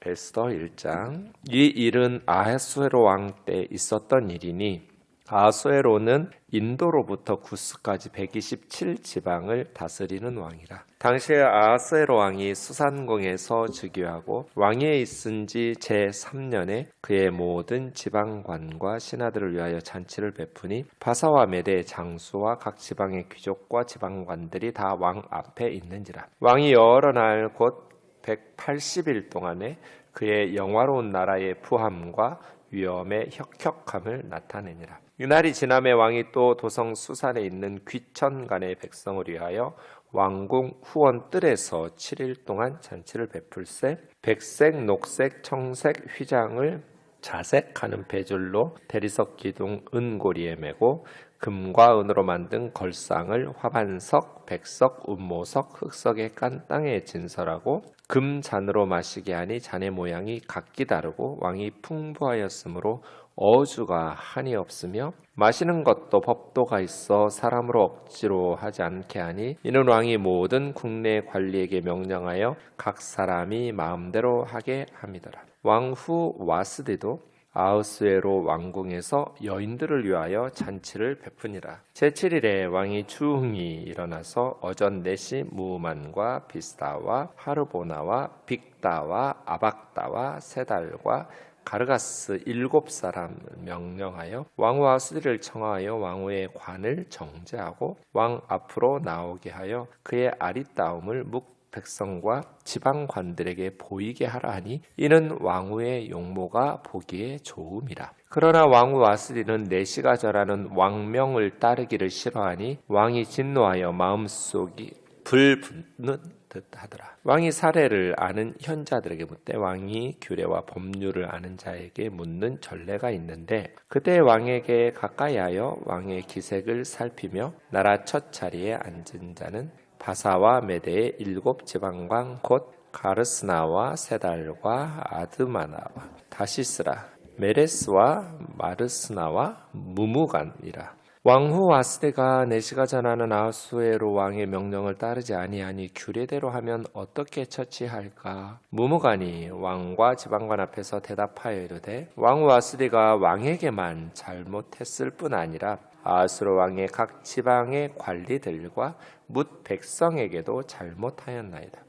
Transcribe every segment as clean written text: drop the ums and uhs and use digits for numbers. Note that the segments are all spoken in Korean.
에스더 1장. 이 일은 아하수에로 왕 때 있었던 일이니 아하수에로는 인도로부터 구스까지 127지방을 다스리는 왕이라. 당시에 아하수에로 왕이 수산궁에서 즉위하고 왕위에 있은 지 제3년에 그의 모든 지방관과 신하들을 위하여 잔치를 베푸니 바사와 메대 장수와 각 지방의 귀족과 지방관들이 다 왕 앞에 있는지라. 왕이 여러 날 곧 180일 동안에 그의 영화로운 나라의 부함과 위엄의 혁혁함을 나타내니라. 이날이 지남에 왕이 또 도성 수산에 있는 귀천간의 백성을 위하여 왕궁 후원 뜰에서 7일 동안 잔치를 베풀세 백색, 녹색, 청색 휘장을 자색하는 배줄로 대리석 기둥 은고리에 메고 금과 은으로 만든 걸상을 화반석, 백석, 운모석, 흑석에 깐 땅에 진설하고 금잔으로 마시게 하니 잔의 모양이 각기 다르고 왕이 풍부하였으므로 어주가 한이 없으며 마시는 것도 법도가 있어 사람으로 억지로 하지 않게 하니 이는 왕이 모든 국내 관리에게 명령하여 각 사람이 마음대로 하게 함이더라. 왕후 와스디도 아하수에로 왕궁에서 여인들을 위하여 잔치를 베푸니라. 제7일에 왕이 주흥이 일어나서 어전 넷이 무만과 비스다와 하르보나와 빅다와 아박다와 세달과 가르가스 7사람을 명령하여 왕후 아하수디를 청하여 왕후의 관을 정제하고 왕 앞으로 나오게 하여 그의 아리따움을 백성과 지방관들에게 보이게 하라 하니 이는 왕후의 용모가 보기에 좋음이라. 그러나 왕후 와스디는 내시가 절하는 왕명을 따르기를 싫어하니 왕이 진노하여 마음속이 불붙는 듯 하더라. 왕이 사례를 아는 현자들에게 묻되 왕이 규례와 법률을 아는 자에게 묻는 전례가 있는데 그때 왕에게 가까이하여 왕의 기색을 살피며 나라 첫 자리에 앉은 자는 바사와 메대의 7지방관 곧 가르스나와 세달과 아드마나와 다시스라 메레스와 마르스나와 무무간이라. 왕후 와스데가 내시가 전하는 아하수에로 왕의 명령을 따르지 아니하니 규례대로 하면 어떻게 처치할까? 무무간이 왕과 지방관 앞에서 대답하여 이르되 왕후 와스데가 왕에게만 잘못했을 뿐 아니라 아하수에로 왕의 각 지방의 관리들과 뭇 백성에게도 잘못하였나이다.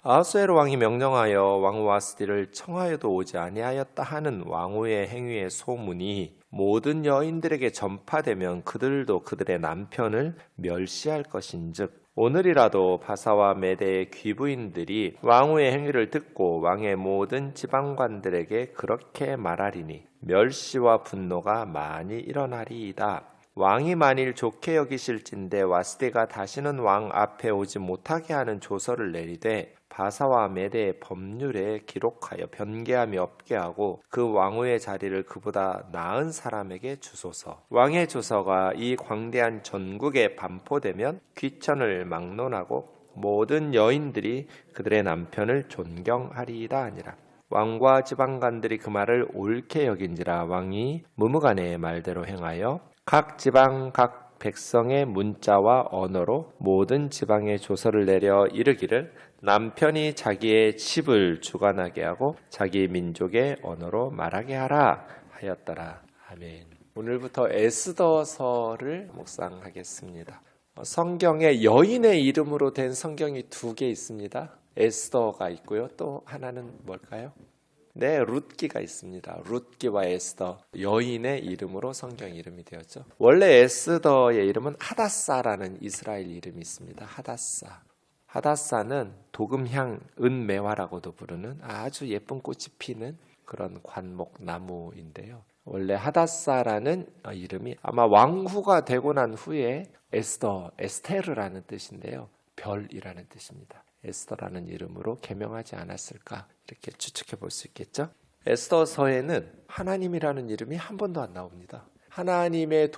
아하수에로 왕이 명령하여 왕후 와스디를 청하여도 오지 아니하였다 하는 왕후의 행위의 소문이 모든 여인들에게 전파되면 그들도 그들의 남편을 멸시할 것인즉 오늘이라도 바사와 메대의 귀부인들이 왕후의 행위를 듣고 왕의 모든 지방관들에게 그렇게 말하리니 멸시와 분노가 많이 일어나리이다. 왕이 만일 좋게 여기실진대 와스디가 다시는 왕 앞에 오지 못하게 하는 조서를 내리되 바사와 메대의 법률에 기록하여 변개함이 없게 하고 그 왕후의 자리를 그보다 나은 사람에게 주소서. 왕의 조서가 이 광대한 전국에 반포되면 귀천을 막론하고 모든 여인들이 그들의 남편을 존경하리이다 하니라. 왕과 지방관들이 그 말을 옳게 여긴지라 왕이 무무간의 말대로 행하여 각 지방 각 백성의 문자와 언어로 모든 지방의 조서를 내려 이르기를 남편이 자기의 집을 주관하게 하고 자기 민족의 언어로 말하게 하라 하였더라. 아멘. 오늘부터 에스더서를 묵상하겠습니다. 성경에 여인의 이름으로 된 성경이 2개 있습니다. 에스더가 있고요. 또 하나는 뭘까요? 네, 룻기가 있습니다. 룻기와 에스더, 여인의 이름으로 성경 이름이 되었죠. 원래 에스더의 이름은 하다사라는 이스라엘 이름이 있습니다. 하다사. 하다사는 도금향 은매화라고도 부르는 아주 예쁜 꽃이 피는 그런 관목 나무인데요. 원래 하다사라는 이름이 아마 왕후가 되고 난 후에 에스테르라는 뜻인데요. 별이라는 뜻입니다. 에스더라는 이름으로 개명하지 않았을까 이렇게 추측해 볼 수 있겠죠. 에스더서에는 하나님이라는 이름이 한 번도 안 나옵니다. 하나님의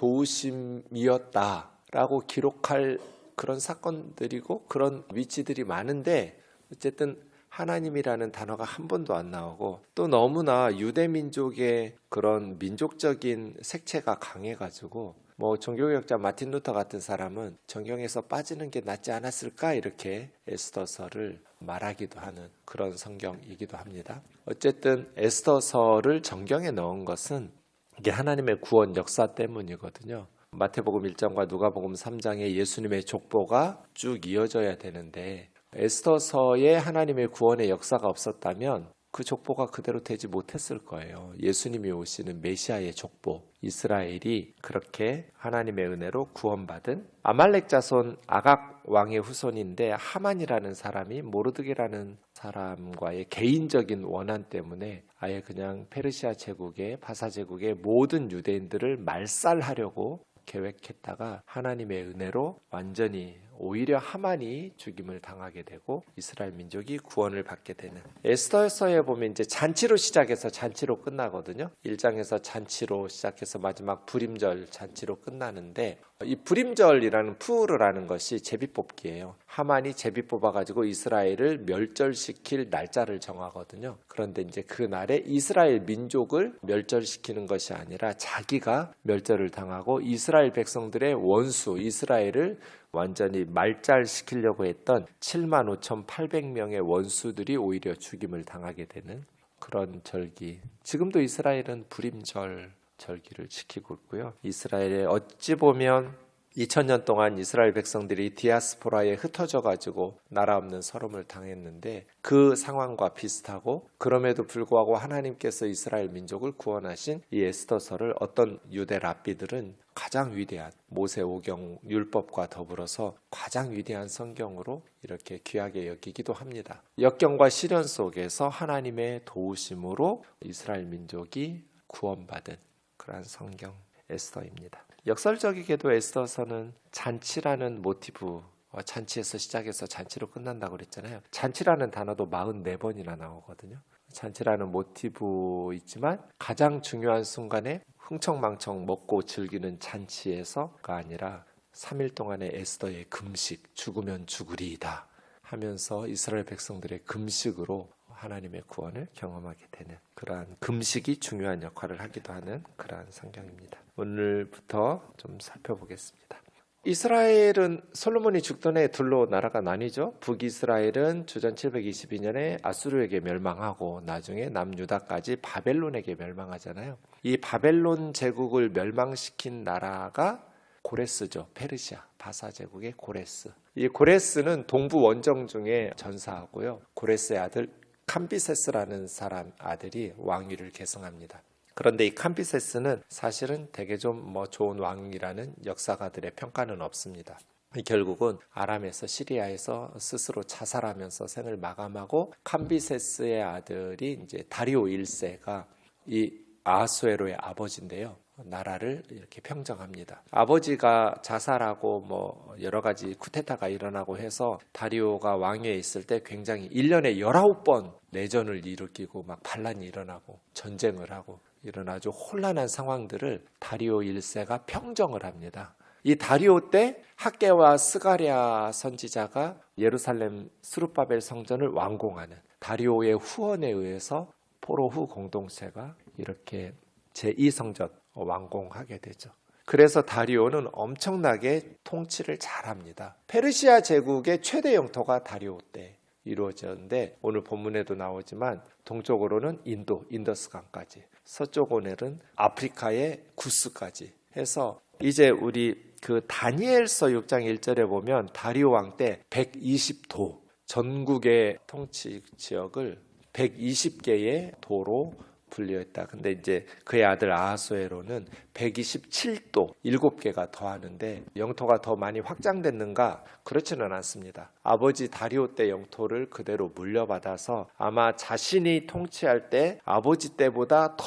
도우심이었다라고 기록할 그런 사건들이고 그런 위치들이 많은데 어쨌든 하나님이라는 단어가 한 번도 안 나오고 또 너무나 유대민족의 그런 민족적인 색채가 강해가지고 종교개혁자 마틴 루터 같은 사람은 정경에서 빠지는 게 낫지 않았을까 이렇게 에스더서를 말하기도 하는 그런 성경이기도 합니다. 어쨌든 에스더서를 정경에 넣은 것은 이게 하나님의 구원 역사 때문이거든요. 마태복음 1장과 누가복음 3장에 예수님의 족보가 쭉 이어져야 되는데 에스더서에 하나님의 구원의 역사가 없었다면 그 족보가 그대로 되지 못했을 거예요. 예수님이 오시는 메시아의 족보, 이스라엘이 그렇게 하나님의 은혜로 구원받은 아말렉 자손 아각 왕의 후손인데 하만이라는 사람이 모르드게라는 사람과의 개인적인 원한 때문에 아예 그냥 페르시아 제국의 바사 제국의 모든 유대인들을 말살하려고 계획했다가 하나님의 은혜로 완전히 오히려 하만이 죽임을 당하게 되고 이스라엘 민족이 구원을 받게 되는 에스더서에 보면 이제 잔치로 시작해서 잔치로 끝나거든요. 1장에서 잔치로 시작해서 마지막 불임절 잔치로 끝나는데 이 불임절이라는 푸르라는 것이 제비뽑기예요. 하만이 제비 뽑아가지고 이스라엘을 멸절시킬 날짜를 정하거든요. 그런데 이제 그 날에 이스라엘 민족을 멸절시키는 것이 아니라 자기가 멸절을 당하고 이스라엘 백성들의 원수 이스라엘을 완전히 말살시키려고 했던 75,800명의 원수들이 오히려 죽임을 당하게 되는 그런 절기. 지금도 이스라엘은 불임절 절기를 지키고 있고요. 이스라엘에 어찌 보면 2000년 동안 이스라엘 백성들이 디아스포라에 흩어져 가지고 나라 없는 서름을 당했는데 그 상황과 비슷하고 그럼에도 불구하고 하나님께서 이스라엘 민족을 구원하신 이 에스더서를 어떤 유대 랍비들은 가장 위대한 모세오경 율법과 더불어서 가장 위대한 성경으로 이렇게 귀하게 여기기도 합니다. 역경과 시련 속에서 하나님의 도우심으로 이스라엘 민족이 구원받은 그러한 성경 에스더입니다. 역설적이게도 에스더서는 잔치라는 모티브, 잔치에서 시작해서 잔치로 끝난다고 그랬잖아요. 잔치라는 단어도 44번이나 나오거든요. 잔치라는 모티브 있지만 가장 중요한 순간에 흥청망청 먹고 즐기는 잔치에서가 아니라 3일 동안의 에스더의 금식, 죽으면 죽으리이다 하면서 이스라엘 백성들의 금식으로 하나님의 구원을 경험하게 되는 그러한 금식이 중요한 역할을 하기도 하는 그러한 성경입니다. 오늘부터 좀 살펴보겠습니다. 이스라엘은 솔로몬이 죽던 해 둘로 나라가 나뉘죠. 북이스라엘은 주전 722년에 아수르에게 멸망하고 나중에 남유다까지 바벨론에게 멸망하잖아요. 이 바벨론 제국을 멸망시킨 나라가 고레스죠. 페르시아 바사 제국의 고레스. 이 고레스는 동부 원정 중에 전사하고요. 고레스의 아들 캄비세스라는 사람 아들이 왕위를 계승합니다. 그런데 이 캄비세스는 사실은 되게 좀 좋은 왕이라는 역사가들의 평가는 없습니다. 결국은 아람에서 시리아에서 스스로 자살하면서 생을 마감하고 캄비세스의 아들이 이제 다리오 1세가 이 아하수에로의 아버지인데요. 나라를 이렇게 평정합니다. 아버지가 자살하고 여러 가지 쿠데타가 일어나고 해서 다리오가 왕위에 있을 때 굉장히 1년에 19번 내전을 일으키고 막 반란이 일어나고 전쟁을 하고 이런 아주 혼란한 상황들을 다리오 1세가 평정을 합니다. 이 다리오 때 학개와 스가랴 선지자가 예루살렘 스룹바벨 성전을 완공하는 다리오의 후원에 의해서 포로후 공동체가 이렇게 제2성전 완공하게 되죠. 그래서 다리오는 엄청나게 통치를 잘합니다. 페르시아 제국의 최대 영토가 다리오 때 이루어졌는데 오늘 본문에도 나오지만 동쪽으로는 인더스강까지 서쪽으로는 아프리카의 구스까지 해서 이제 우리 그 다니엘서 6장 1절에 보면 다리오 왕 때 120도 전국의 통치 지역을 120개의 도로 분류했다. 근데 이제 그의 아들 아하수에로는 127도 7개가 더하는데 영토가 더 많이 확장됐는가? 그렇지는 않습니다. 아버지 다리오 때 영토를 그대로 물려받아서 아마 자신이 통치할 때 아버지 때보다 더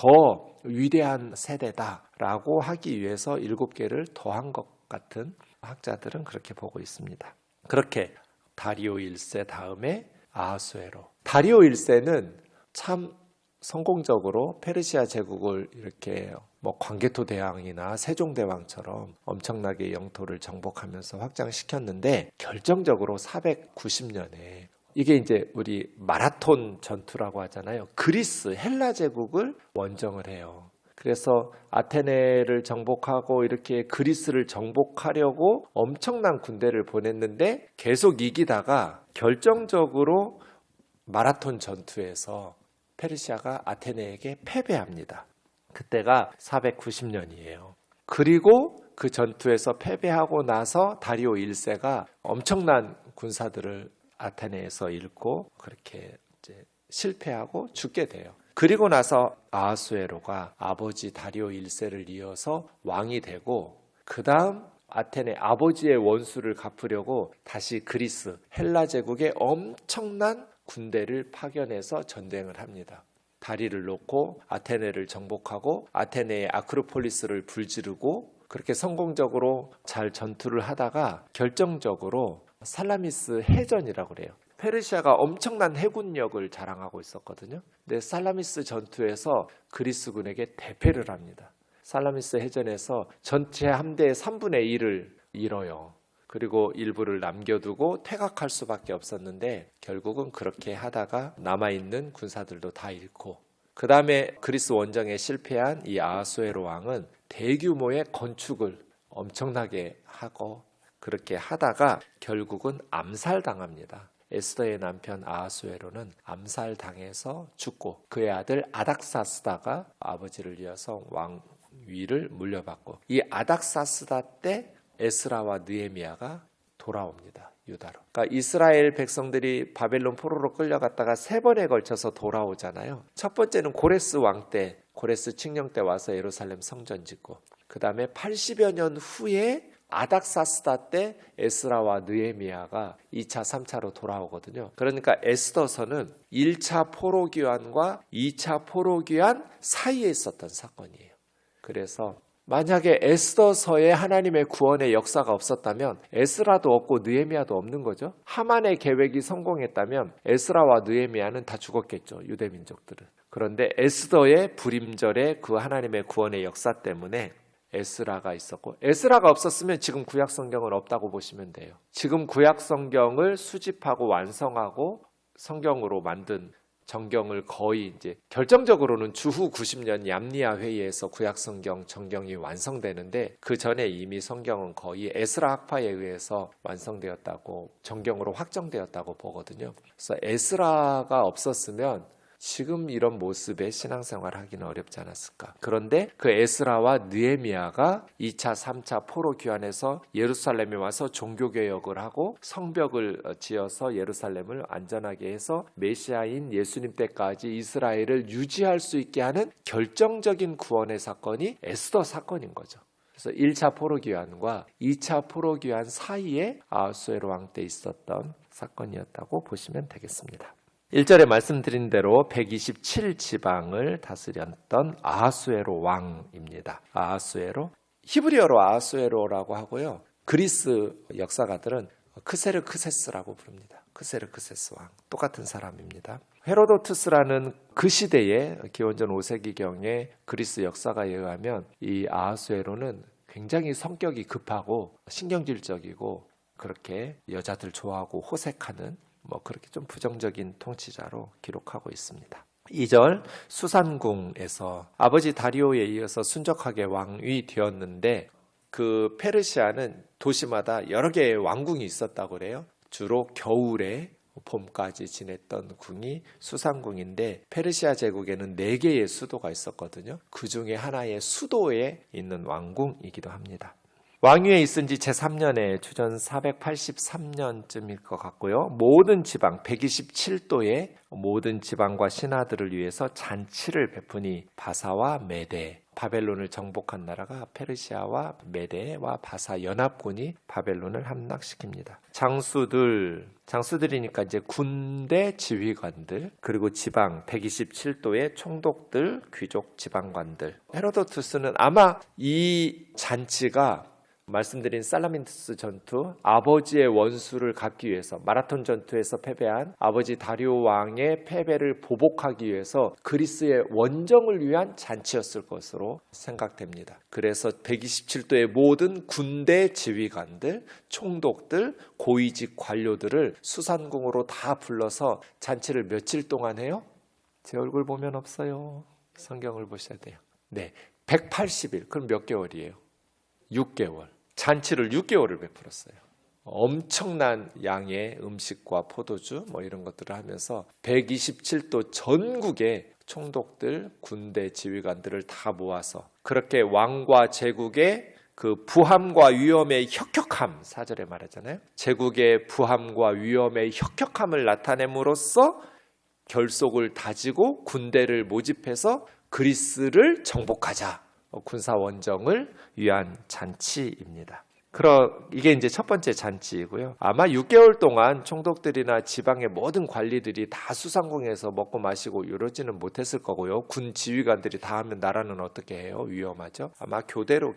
위대한 세대다라고 하기 위해서 7개를 더한 것 같은 학자들은 그렇게 보고 있습니다. 그렇게 다리오 1세 다음에 아하수에로. 다리오 1세는 참 성공적으로 페르시아 제국을 이렇게 광개토 대왕이나 세종대왕처럼 엄청나게 영토를 정복하면서 확장시켰는데 결정적으로 490년에 이게 이제 우리 마라톤 전투라고 하잖아요. 그리스 헬라 제국을 원정을 해요. 그래서 아테네를 정복하고 이렇게 그리스를 정복하려고 엄청난 군대를 보냈는데 계속 이기다가 결정적으로 마라톤 전투에서 페르시아가 아테네에게 패배합니다. 그때가 490년이에요. 그리고 그 전투에서 패배하고 나서 다리오 1세가 엄청난 군사들을 아테네에서 잃고 그렇게 이제 실패하고 죽게 돼요. 그리고 나서 아하수에로가 아버지 다리오 1세를 이어서 왕이 되고 그 다음 아테네 아버지의 원수를 갚으려고 다시 그리스 헬라 제국에 엄청난 군대를 파견해서 전쟁을 합니다. 다리를 놓고 아테네를 정복하고 아테네의 아크로폴리스를 불지르고 그렇게 성공적으로 잘 전투를 하다가 결정적으로 살라미스 해전이라고 그래요. 페르시아가 엄청난 해군력을 자랑하고 있었거든요. 근데 살라미스 전투에서 그리스군에게 대패를 합니다. 살라미스 해전에서 전체 함대의 3분의 1을 잃어요. 그리고 일부를 남겨두고 퇴각할 수밖에 없었는데 결국은 그렇게 하다가 남아있는 군사들도 다 잃고 그 다음에 그리스 원정에 실패한 이 아하수에로 왕은 대규모의 건축을 엄청나게 하고 그렇게 하다가 결국은 암살당합니다. 에스더의 남편 아하수에로는 암살당해서 죽고 그의 아들 아닥사스다가 아버지를 이어서 왕위를 물려받고 이 아닥사스다 때 에스라와 느헤미야가 돌아옵니다. 유다로. 그러니까 이스라엘 백성들이 바벨론 포로로 끌려갔다가 3번에 걸쳐서 돌아오잖아요. 첫 번째는 고레스 왕 때, 고레스 칙령 때 와서 예루살렘 성전 짓고 그 다음에 80여 년 후에 아닥사스다 때 에스라와 느헤미야가 2차, 3차로 돌아오거든요. 그러니까 에스더서는 1차 포로귀환과 2차 포로귀환 사이에 있었던 사건이에요. 그래서 만약에 에스더서에 하나님의 구원의 역사가 없었다면 에스라도 없고 느헤미야도 없는 거죠. 하만의 계획이 성공했다면 에스라와 느헤미야는 다 죽었겠죠. 유대 민족들은. 그런데 에스더의 불임절의 그 하나님의 구원의 역사 때문에 에스라가 있었고 에스라가 없었으면 지금 구약 성경은 없다고 보시면 돼요. 지금 구약 성경을 수집하고 완성하고 성경으로 만든 정경을 거의 이제 결정적으로는 주후 90년 얌니아 회의에서 구약 성경 정경이 완성되는데 그 전에 이미 성경은 거의 에스라 학파에 의해서 완성되었다고 정경으로 확정되었다고 보거든요. 그래서 에스라가 없었으면 지금 이런 모습의 신앙생활을 하기는 어렵지 않았을까. 그런데 그 에스라와 느헤미야가 2차, 3차 포로 귀환해서 예루살렘에 와서 종교개혁을 하고 성벽을 지어서 예루살렘을 안전하게 해서 메시아인 예수님 때까지 이스라엘을 유지할 수 있게 하는 결정적인 구원의 사건이 에스더 사건인 거죠. 그래서 1차 포로 귀환과 2차 포로 귀환 사이에 아하수에로 왕 때 있었던 사건이었다고 보시면 되겠습니다. 1절에 말씀드린 대로 127지방을 다스렸던 아하수에로 왕입니다. 아하수에로, 히브리어로 아하수에로라고 하고요. 그리스 역사가들은 크세르크세스라고 부릅니다. 크세르크세스 왕, 똑같은 사람입니다. 헤로도투스라는 그 시대의 기원전 5세기경의 그리스 역사가에 의하면 이 아하수에로는 굉장히 성격이 급하고 신경질적이고 그렇게 여자들 좋아하고 호색하는 그렇게 좀 부정적인 통치자로 기록하고 있습니다. 2절 수산궁에서 아버지 다리오에 이어서 순적하게 왕이 되었는데 그 페르시아는 도시마다 여러 개의 왕궁이 있었다고 그래요. 주로 겨울에 봄까지 지냈던 궁이 수산궁인데 페르시아 제국에는 4개의 수도가 있었거든요. 그 중에 하나의 수도에 있는 왕궁이기도 합니다. 왕위에 있은 지 제3년에 주전 483년쯤일 것 같고요. 모든 지방 127도의 모든 지방과 신하들을 위해서 잔치를 베푸니 바사와 메대, 바벨론을 정복한 나라가 페르시아와 메대와 바사 연합군이 바벨론을 함락시킵니다. 장수들이니까 이제 군대 지휘관들, 그리고 지방 127도의 총독들, 귀족 지방관들. 헤로도투스는 아마 이 잔치가 말씀드린 살라민투스 전투, 아버지의 원수를 갚기 위해서 마라톤 전투에서 패배한 아버지 다리오 왕의 패배를 보복하기 위해서 그리스의 원정을 위한 잔치였을 것으로 생각됩니다. 그래서 127도의 모든 군대 지휘관들, 총독들, 고위직 관료들을 수산궁으로 다 불러서 잔치를 며칠 동안 해요? 제 얼굴 보면 없어요. 성경을 보셔야 돼요. 네, 180일. 그럼 몇 개월이에요? 6개월. 잔치를 6개월을 베풀었어요. 엄청난 양의 음식과 포도주 뭐 이런 것들을 하면서 127도 전국의 총독들, 군대 지휘관들을 다 모아서 그렇게 왕과 제국의 그 부함과 위험의 혁혁함, 4절에 말하잖아요. 제국의 부함과 위험의 혁혁함을 나타냄으로써 결속을 다지고 군대를 모집해서 그리스를 정복하자. 군사 원정을 위한 잔치입니다. 이게 이제 첫 번째 잔치이고요. 아마 6개월 동안 총독들이나 지방의 모든 관리들이 다 수상궁에서 먹고 마시고 이러지는 못했을 거고요. 군 지휘관들이 다 하면 나라는 어떻게 해요? 위험하죠. 아마 교대로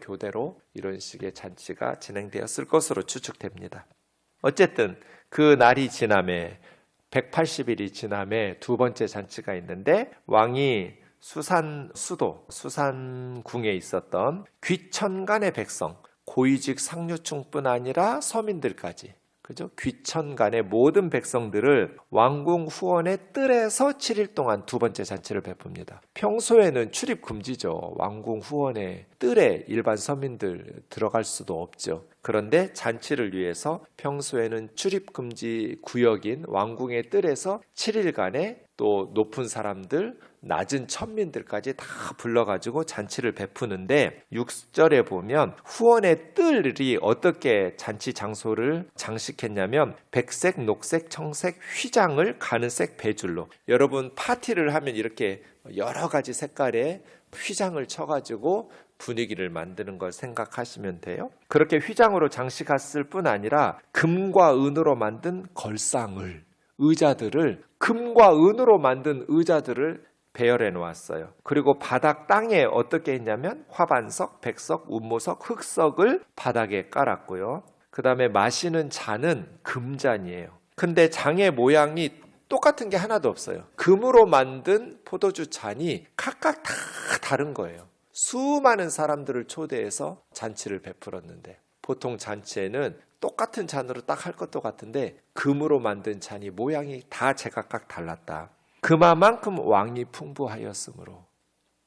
이런 식의 잔치가 진행되었을 것으로 추측됩니다. 어쨌든 그 날이 지남에 180일이 지남에 두 번째 잔치가 있는데 왕이 수산궁에 있었던 귀천간의 백성, 고위직 상류층뿐 아니라 서민들까지, 그죠? 귀천간의 모든 백성들을 왕궁 후원의 뜰에서 7일 동안 두 번째 잔치를 베풉니다. 평소에는 출입 금지죠. 왕궁 후원의 뜰에 일반 서민들 들어갈 수도 없죠. 그런데 잔치를 위해서 평소에는 출입 금지 구역인 왕궁의 뜰에서 7일간의 또 높은 사람들, 낮은 천민들까지 다 불러가지고 잔치를 베푸는데 6절에 보면 후원의 뜰이 어떻게 잔치 장소를 장식했냐면 백색, 녹색, 청색, 휘장을 가는색 배줄로, 여러분 파티를 하면 이렇게 여러 가지 색깔의 휘장을 쳐가지고 분위기를 만드는 걸 생각하시면 돼요. 그렇게 휘장으로 장식했을 뿐 아니라 금과 은으로 만든 의자들을 금과 은으로 만든 의자들을 배열해 놓았어요. 그리고 바닥 땅에 어떻게 했냐면 화반석, 백석, 운모석, 흑석을 바닥에 깔았고요. 그 다음에 마시는 잔은 금잔이에요. 근데 잔의 모양이 똑같은 게 하나도 없어요. 금으로 만든 포도주 잔이 각각 다 다른 거예요. 수많은 사람들을 초대해서 잔치를 베풀었는데, 보통 잔치에는 똑같은 잔으로 딱 할 것도 같은데 금으로 만든 잔이 모양이 다 제각각 달랐다. 그만큼 왕이 풍부하였으므로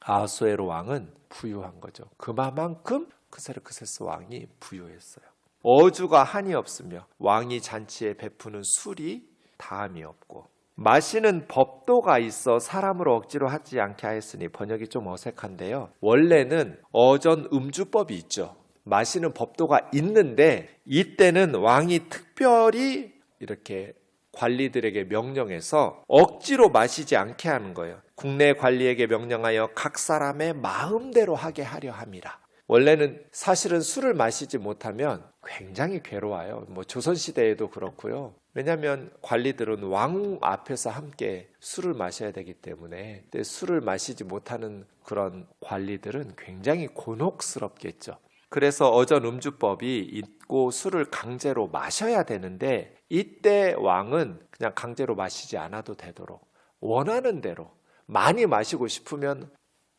아하수에로 왕은 부유한 거죠. 그만큼 크세르크세스 왕이 부유했어요. 어주가 한이 없으며 왕이 잔치에 베푸는 술이 다함이 없고 마시는 법도가 있어 사람을 억지로 하지 않게 하였으니, 번역이 좀 어색한데요. 원래는 어전 음주법이 있죠. 마시는 법도가 있는데 이때는 왕이 특별히 이렇게 관리들에게 명령해서 억지로 마시지 않게 하는 거예요. 국내 관리에게 명령하여 각 사람의 마음대로 하게 하려 함이라. 원래는 사실은 술을 마시지 못하면 굉장히 괴로워요. 조선시대에도 그렇고요. 왜냐하면 관리들은 왕 앞에서 함께 술을 마셔야 되기 때문에, 근데 술을 마시지 못하는 그런 관리들은 굉장히 곤혹스럽겠죠. 그래서 어전 음주법이 있고 술을 강제로 마셔야 되는데, 이때 왕은 그냥 강제로 마시지 않아도 되도록 원하는 대로 많이 마시고 싶으면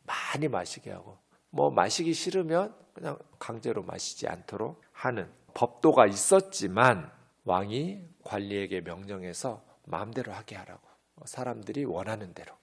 많이 마시게 하고, 마시기 싫으면 그냥 강제로 마시지 않도록 하는 법도가 있었지만 왕이 관리에게 명령해서 마음대로 하게 하라고, 사람들이 원하는 대로.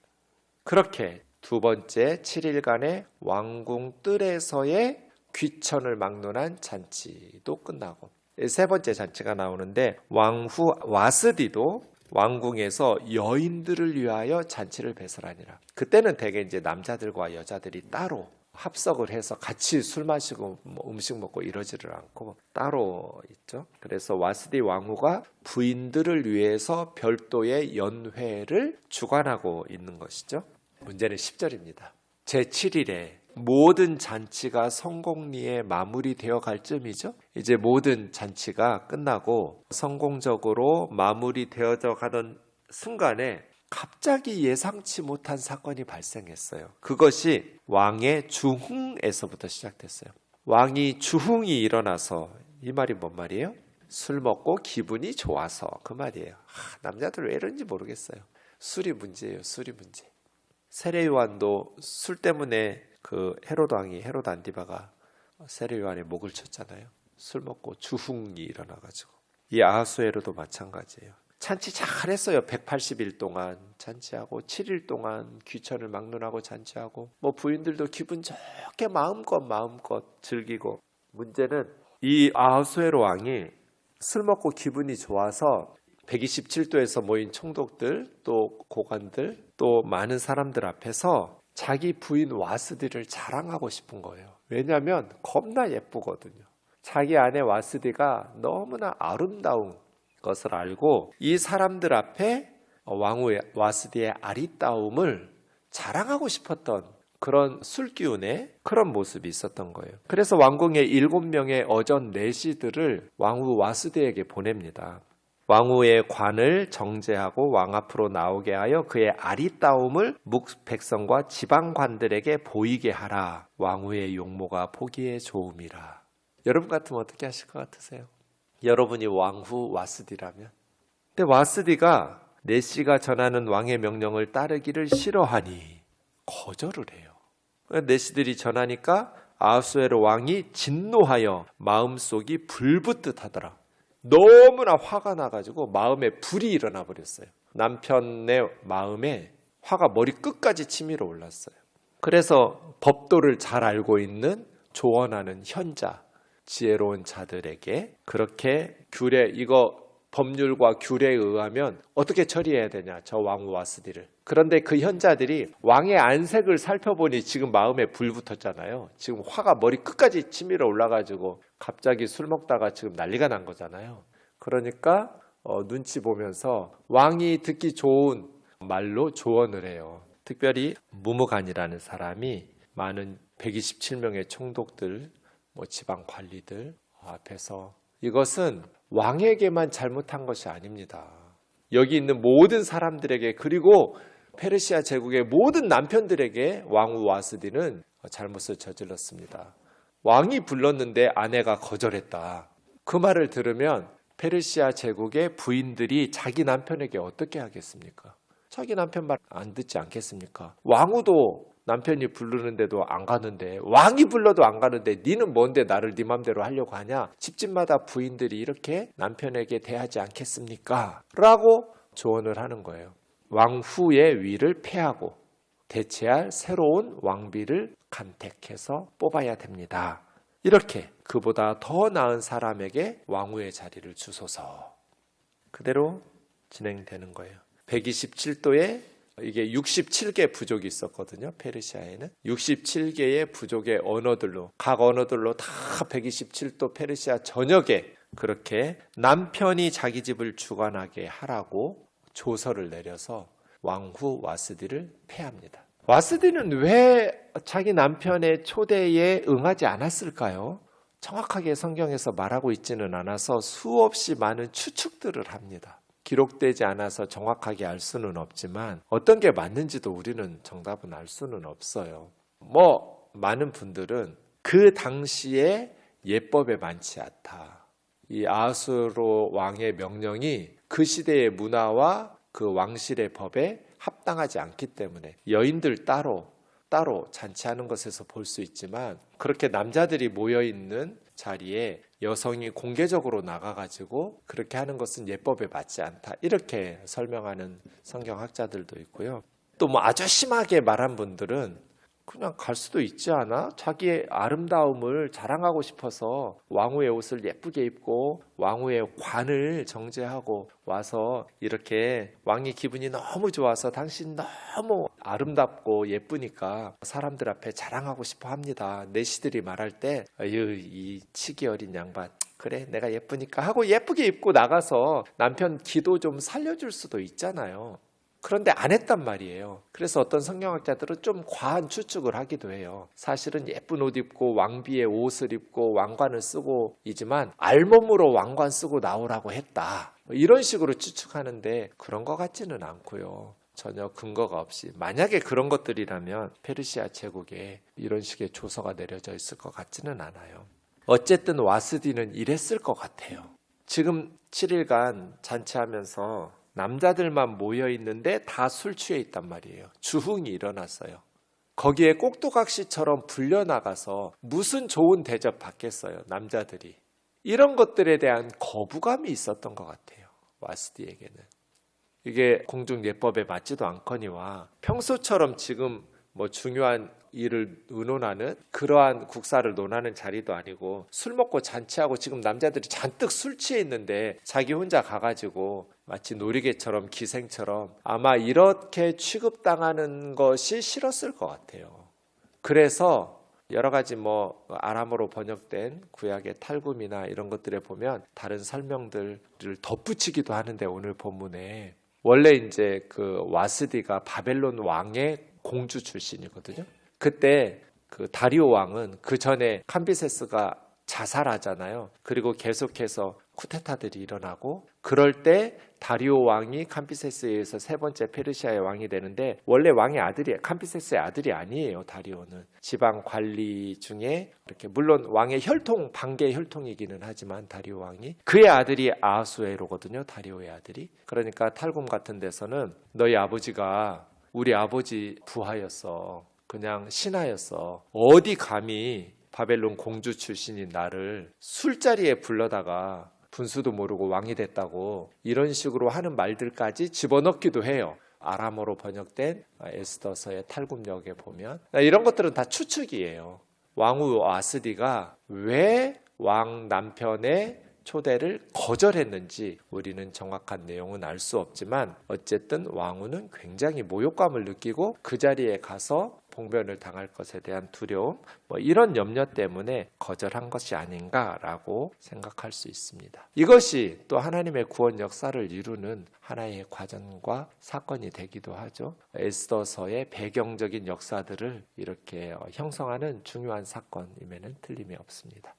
그렇게 두 번째 7일간의 왕궁 뜰에서의 귀천을 막론한 잔치도 끝나고, 세 번째 잔치가 나오는데 왕후 와스디도 왕궁에서 여인들을 위하여 잔치를 배설하니라. 그때는 대개 이제 남자들과 여자들이 따로 합석을 해서 같이 술 마시고 음식 먹고 이러지를 않고 따로 있죠. 그래서 와스디 왕후가 부인들을 위해서 별도의 연회를 주관하고 있는 것이죠. 문제는 10절입니다. 제7일에 모든 잔치가 성공리에 마무리되어 갈 쯤이죠. 이제 모든 잔치가 끝나고 성공적으로 마무리되어져 가던 순간에 갑자기 예상치 못한 사건이 발생했어요. 그것이 왕의 주흥에서부터 시작됐어요. 왕이 주흥이 일어나서, 이 말이 뭔 말이에요? 술 먹고 기분이 좋아서 그 말이에요. 남자들 왜 이런지 모르겠어요. 술이 문제예요. 술이 문제. 세례 요한도 술 때문에 그 헤로드 안디바가 세례 요한의 목을 쳤잖아요. 술 먹고 주흥이 일어나가지고. 이 아하수에로도 마찬가지예요. 잔치 잘했어요. 180일 동안 잔치하고 7일 동안 귀천을 막론하고 잔치하고 부인들도 기분 좋게 마음껏 즐기고. 문제는 이 아하수에로 왕이 술 먹고 기분이 좋아서 127도에서 모인 총독들, 또 고관들, 또 많은 사람들 앞에서 자기 부인 와스디를 자랑하고 싶은 거예요. 왜냐하면 겁나 예쁘거든요. 자기 아내 와스디가 너무나 아름다운 것을 알고 이 사람들 앞에 왕후 와스디의 아리따움을 자랑하고 싶었던 그런 술기운의 그런 모습이 있었던 거예요. 그래서 왕궁의 7명의 어전 내시들을 왕후 와스디에게 보냅니다. 왕후의 관을 정제하고 왕 앞으로 나오게 하여 그의 아리따움을 묵백성과 지방관들에게 보이게 하라. 왕후의 용모가 보기에 좋음이라. 여러분 같으면 어떻게 하실 것 같으세요? 여러분이 왕후 와스디라면? 근데 와스디가 내시가 전하는 왕의 명령을 따르기를 싫어하니 거절을 해요. 내시들이 전하니까 아하수에로 왕이 진노하여 마음속이 불붙듯 하더라. 너무나 화가 나가지고 마음에 불이 일어나 버렸어요. 남편의 마음에 화가 머리 끝까지 치밀어 올랐어요. 그래서 법도를 잘 알고 있는 조언하는 현자, 지혜로운 자들에게 그렇게 이거 법률과 규례에 의하면 어떻게 처리해야 되냐, 저 왕후 와스디를. 그런데 그 현자들이 왕의 안색을 살펴보니 지금 마음에 불 붙었잖아요. 지금 화가 머리 끝까지 치밀어 올라가지고 갑자기 술 먹다가 지금 난리가 난 거잖아요. 그러니까 눈치 보면서 왕이 듣기 좋은 말로 조언을 해요. 특별히 무무간이라는 사람이 많은 127명의 총독들, 지방 관리들 앞에서 이것은 왕에게만 잘못한 것이 아닙니다. 여기 있는 모든 사람들에게, 그리고 페르시아 제국의 모든 남편들에게 왕후 와스디는 잘못을 저질렀습니다. 왕이 불렀는데 아내가 거절했다. 그 말을 들으면 페르시아 제국의 부인들이 자기 남편에게 어떻게 하겠습니까? 자기 남편 말 안 듣지 않겠습니까? 왕후도 남편이 부르는데도 안 가는데, 왕이 불러도 안 가는데 니는 뭔데 나를 네 맘대로 하려고 하냐? 집집마다 부인들이 이렇게 남편에게 대하지 않겠습니까? 라고 조언을 하는 거예요. 왕후의 위를 폐하고 대체할 새로운 왕비를 간택해서 뽑아야 됩니다. 이렇게 그보다 더 나은 사람에게 왕후의 자리를 주소서. 그대로 진행되는 거예요. 127도에 이게 67개 부족이 있었거든요. 페르시아에는 67개의 부족의 언어들로, 각 언어들로 다 127도 페르시아 전역에 그렇게 남편이 자기 집을 주관하게 하라고 조서를 내려서 왕후 와스디를 폐합니다. 와스디는 왜 자기 남편의 초대에 응하지 않았을까요? 정확하게 성경에서 말하고 있지는 않아서 수없이 많은 추측들을 합니다. 기록되지 않아서 정확하게 알 수는 없지만 어떤 게 맞는지도 우리는 정답은 알 수는 없어요. 많은 분들은 그 당시에 예법에 많지 않다. 이 아하수에로 왕의 명령이 그 시대의 문화와 그 왕실의 법에 합당하지 않기 때문에 여인들 따로 잔치하는 것에서 볼 수 있지만, 그렇게 남자들이 모여있는 자리에 여성이 공개적으로 나가가지고 그렇게 하는 것은 예법에 맞지 않다, 이렇게 설명하는 성경학자들도 있고요. 또 아주 심하게 말한 분들은 그냥 갈 수도 있지 않아? 자기의 아름다움을 자랑하고 싶어서 왕후의 옷을 예쁘게 입고 왕후의 관을 정제하고 와서 이렇게 왕이 기분이 너무 좋아서 당신 너무 아름답고 예쁘니까 사람들 앞에 자랑하고 싶어 합니다. 내시들이 말할 때 이 치기 어린 양반, 그래 내가 예쁘니까 하고 예쁘게 입고 나가서 남편 기도 좀 살려줄 수도 있잖아요. 그런데 안 했단 말이에요. 그래서 어떤 성경학자들은 좀 과한 추측을 하기도 해요. 사실은 예쁜 옷 입고 왕비의 옷을 입고 왕관을 쓰고 이지만 알몸으로 왕관 쓰고 나오라고 했다, 이런 식으로 추측하는데 그런 것 같지는 않고요. 전혀 근거가 없이, 만약에 그런 것들이라면 페르시아 제국에 이런 식의 조서가 내려져 있을 것 같지는 않아요. 어쨌든 와스디는 이랬을 것 같아요. 지금 7일간 잔치하면서 남자들만 모여 있는데 다 술 취해 있단 말이에요. 주흥이 일어났어요. 거기에 꼭두각시처럼 불려나가서 무슨 좋은 대접 받겠어요, 남자들이. 이런 것들에 대한 거부감이 있었던 것 같아요, 와스디에게는. 이게 공중 예법에 맞지도 않거니와 평소처럼 지금 뭐 중요한 일을 의논하는 그러한 국사를 논하는 자리도 아니고 술 먹고 잔치하고 지금 남자들이 잔뜩 술 취해 있는데 자기 혼자 가가지고 마치 놀이개처럼 기생처럼 아마 이렇게 취급당하는 것이 싫었을 것 같아요. 그래서 여러 가지 뭐 아람어로 번역된 구약의 탈굼이나 이런 것들에 보면 다른 설명들을 덧붙이기도 하는데 오늘 본문에 원래 이제 그 와스디가 바벨론 왕의 공주 출신이거든요. 그때 그 다리오 왕은 그 전에 캄비세스가 자살하잖아요. 그리고 계속해서 쿠데타들이 일어나고 그럴 때 다리오 왕이 캄비세스에 의해서 세 번째 페르시아의 왕이 되는데 원래 왕의 아들이 캄비세스의 아들이 아니에요. 다리오는 지방 관리 중에 이렇게 물론 왕의 혈통 반개 혈통이기는 하지만 다리오 왕이 그의 아들이 아하수에로거든요. 다리오의 아들이. 그러니까 탈굼 같은 데서는 너희 아버지가 우리 아버지 부하였어. 그냥 신하였어. 어디 감히 바벨론 공주 출신인 나를 술자리에 불러다가 분수도 모르고 왕이 됐다고 이런 식으로 하는 말들까지 집어넣기도 해요. 아람어로 번역된 에스더서의 탈굼역에 보면 이런 것들은 다 추측이에요. 왕후 와스디가 왜 왕 남편의 초대를 거절했는지 우리는 정확한 내용은 알 수 없지만 어쨌든 왕후는 굉장히 모욕감을 느끼고 그 자리에 가서 봉변을 당할 것에 대한 두려움 뭐 이런 염려 때문에 거절한 것이 아닌가라고 생각할 수 있습니다. 이것이 또 하나님의 구원 역사를 이루는 하나의 과정과 사건이 되기도 하죠. 에스더서의 배경적인 역사들을 이렇게 형성하는 중요한 사건임에는 틀림이 없습니다.